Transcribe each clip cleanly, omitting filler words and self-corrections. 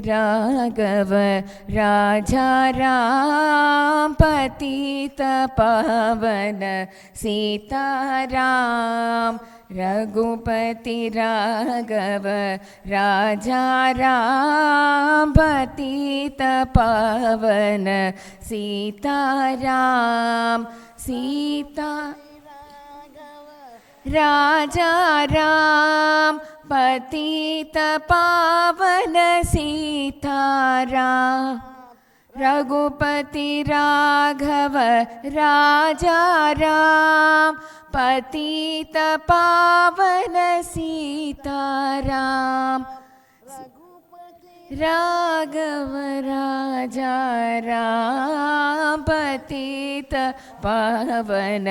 राघव राजा राम पतित पावन सीताराम रघुपति राघव राजा राम पतित पावन सीताराम सीता राजा राम पतित पावन सीताराम रघुपति राघव राजा राम पतित पावन सीताराम राघव राजा राम पतित पावन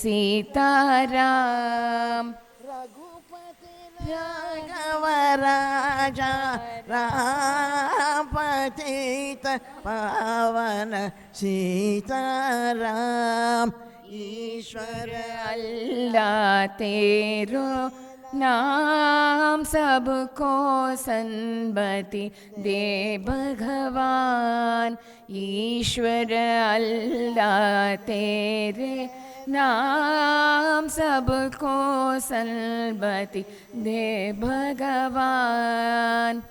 सीताराम राघव राजा राम पतित पावन सीताराम ईश्वर अल्लाह तेरो नाम सबको सन्मति दे भगवान ईश्वर अल्लाह तेरे नाम सबको सन्मति दे भगवान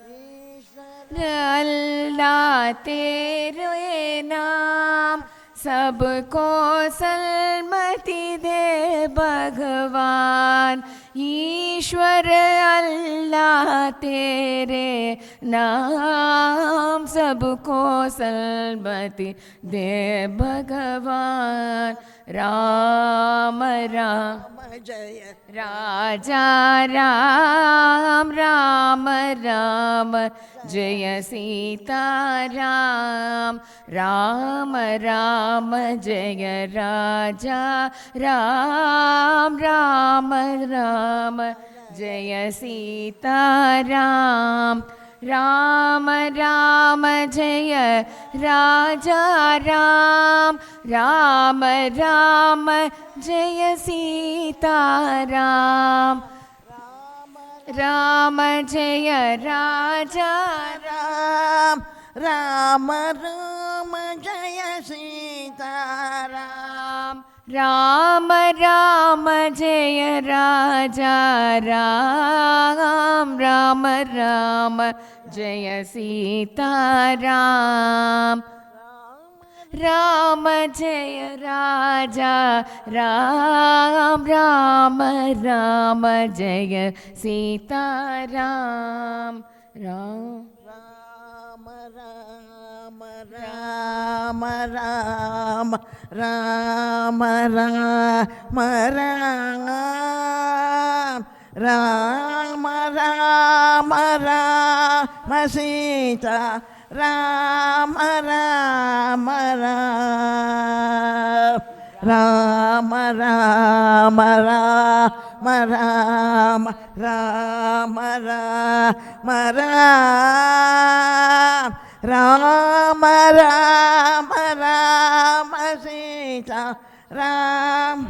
अल्लाह तेरे नाम सबको सन्मति दे भगवान ईश्वर अल्लाह तेरे नाम सबको सन्मति दे भगवान राम राम जय राजा राम राम राम जय सीताराम राम राम जय राजा राम राम राम जय सीताराम राम राम जय राजा राम राम राम जय सीताराम राम जय राजा राम राम राम जय सीताराम राम राम जय राजा राम राम राम जय सीताराम राम जय राजा राम राम राम जय सीताराम राम राम राम राम राम राम राम राम राम सीता राम राम राम राम राम राम राम राम राम राम राम सीता राम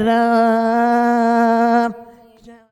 राम